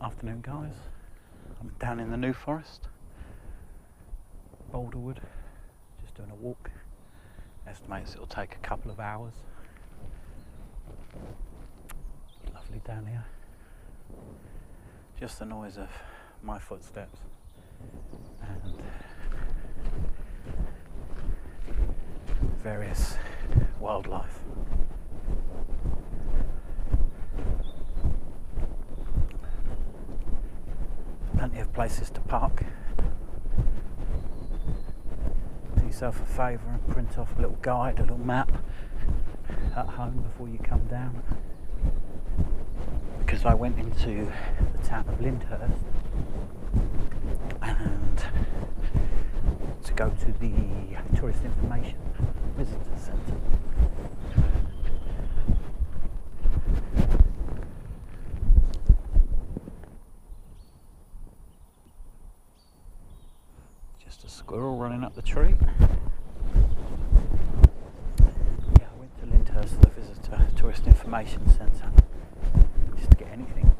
Afternoon, guys. I'm down in the New Forest, Boulderwood, just doing a walk. Estimates it'll take a couple of hours. Lovely down here. Just the noise of my footsteps and various wildlife. Plenty of places to park. Do yourself a favour and print off a little guide, a little map at home before you come down. Because I went into the town of Lyndhurst and to go to the Tourist Information Visitor Centre. Just a squirrel running up the tree. Yeah, I went to Lyndhurst, the Visitor Tourist Information Centre, just to get anything.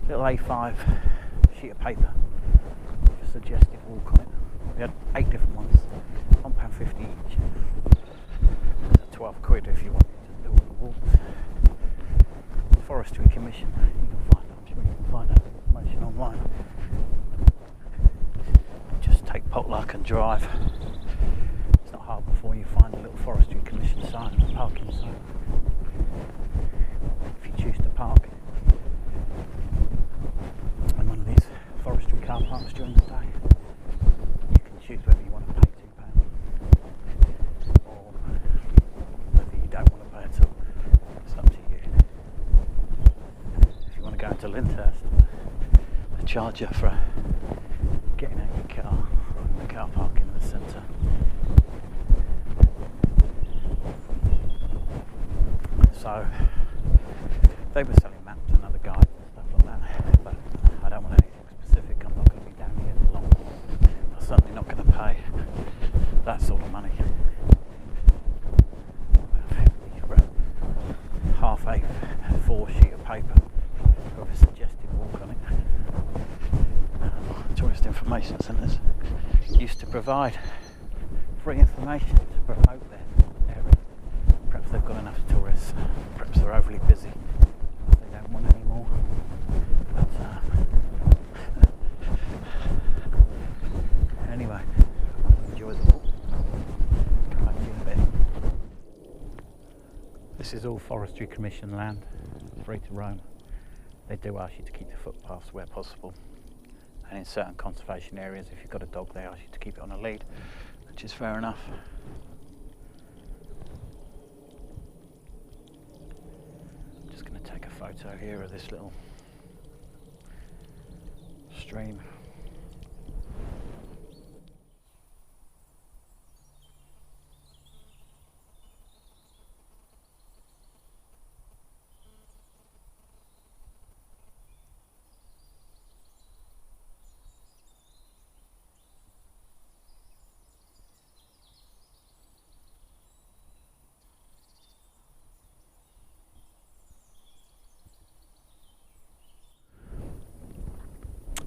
Little A5 sheet of paper, with a suggestive walk on it. We had 8 different ones, £1.50 each. So 12 quid if you wanted to do all the walks. Forestry Commission, you can find, I'm sure you can find that information online. Just take potluck and drive. It's not hard before you find a little Forestry Commission sign, a parking sign. If you choose to park in one of these forestry car parks during the day, you can choose whether you want to pay £2 or whether you don't want to pay at all. It's up to you. If you want to go into Lyndhurst, they charge you for getting out your car in the car park in the centre. So they were selling maps and other guides and stuff like that, but I don't want anything specific. I'm not going to be down here for long. I'm certainly not going to pay that sort of money for a half A4 sheet of paper with a suggestive walk on it. Tourist information centres used to provide free information to promote their area. Perhaps they've got enough tourists, perhaps they're overly busy, they don't want any more. But anyway, enjoy the walk. Come back to you in a bit. This is all Forestry Commission land, free to roam. They do ask you to keep the footpaths where possible. And in certain conservation areas, if you've got a dog, they ask you to keep it on a lead, which is fair enough. I'm just going to take a photo here of this little stream.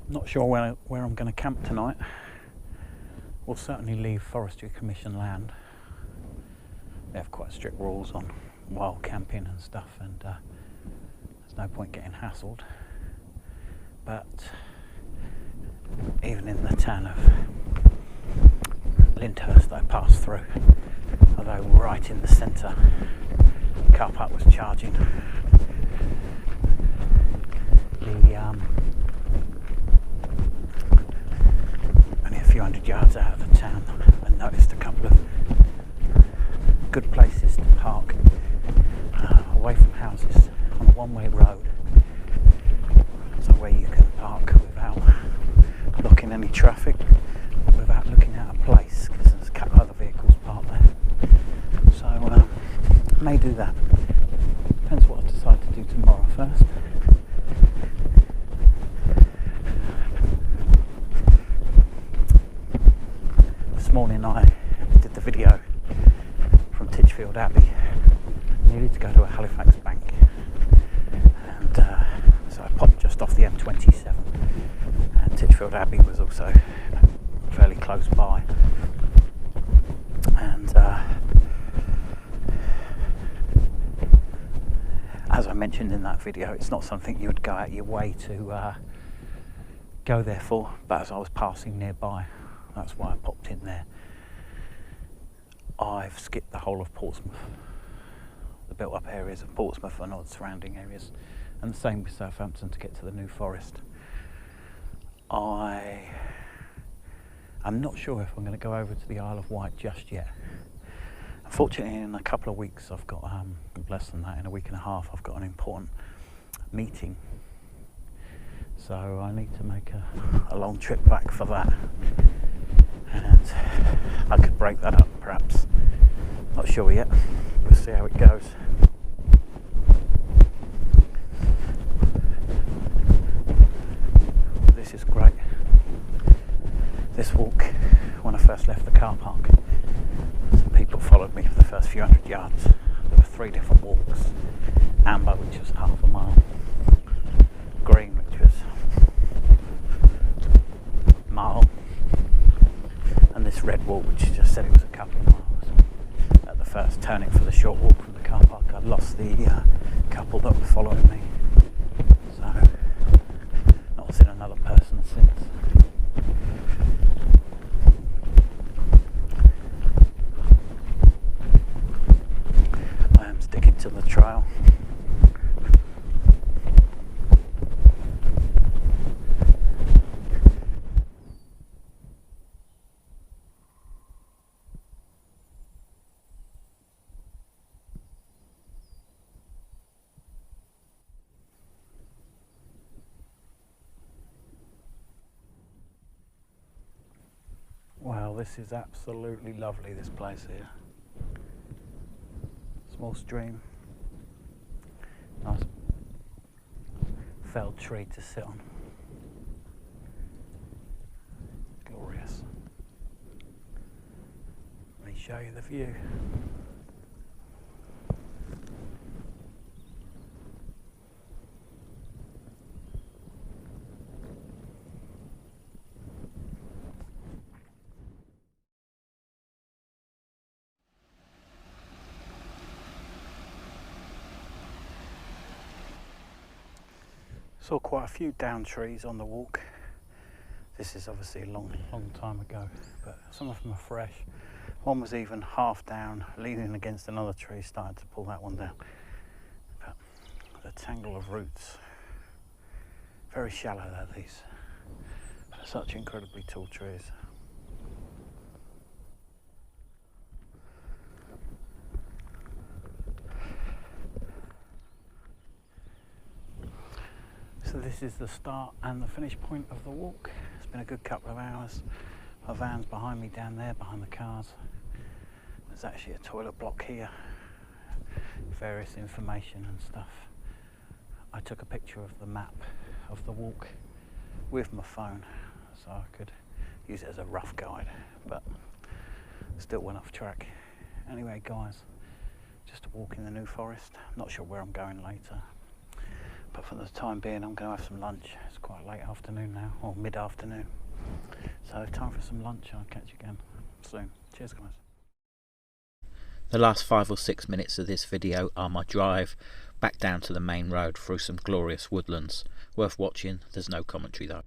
Not sure where I'm going to camp tonight. We'll certainly leave Forestry Commission land. They have quite strict rules on wild camping and stuff, and there's no point getting hassled. But even in the town of Lyndhurst I passed through, although right in the centre, the car park was charging. Only a few hundred yards out of the town, I noticed a couple of good places to park away from houses on a one-way road, so where you can park without blocking any traffic, without looking at a place, because there's a couple of other vehicles parked there. So I may do that. Depends what I decide to do tomorrow first. This morning I did the video from Titchfield Abbey. I needed to go to a Halifax bank, and Westfield Abbey was also fairly close by, and as I mentioned in that video, it's not something you would go out your way to go there for, but as I was passing nearby, that's why I popped in there. I've skipped the whole of Portsmouth, the built up areas of Portsmouth and all the surrounding areas, and the same with Southampton to get to the New Forest. I'm not sure if I'm going to go over to the Isle of Wight just yet. Unfortunately, in a couple of weeks I've got, less than that, in a week and a half I've got an important meeting, so I need to make a long trip back for that, and I could break that up perhaps, not sure yet, we'll see how it goes. This is great, this walk. When I first left the car park, some people followed me for the first few hundred yards. There were 3 different walks: amber, which was half a mile; green, which was a mile; and this red walk, which just said it was a couple of miles. At the first turning for the short walk from the car park, I lost the couple that were following me, so not seen another person since. To the trail. Well, this is absolutely lovely, this place here. Small stream. Nice felled tree to sit on. Glorious. Let me show you the view. Saw quite a few down trees on the walk. This is obviously a long time ago, but some of them are fresh. One was even half down, leaning against another tree, started to pull that one down. But the tangle of roots, very shallow though these, but such incredibly tall trees. So this is the start and the finish point of the walk. It's been a good couple of hours. My van's behind me down there, behind the cars. There's actually a toilet block here, various information and stuff. I took a picture of the map of the walk with my phone, so I could use it as a rough guide, but still went off track. Anyway guys, just a walk in the New Forest. Not sure where I'm going later, but for the time being I'm going to have some lunch. It's quite late afternoon now, or mid-afternoon. So time for some lunch. I'll catch you again soon. Cheers guys. The last 5 or 6 minutes of this video are my drive back down to the main road through some glorious woodlands. Worth watching, there's no commentary though.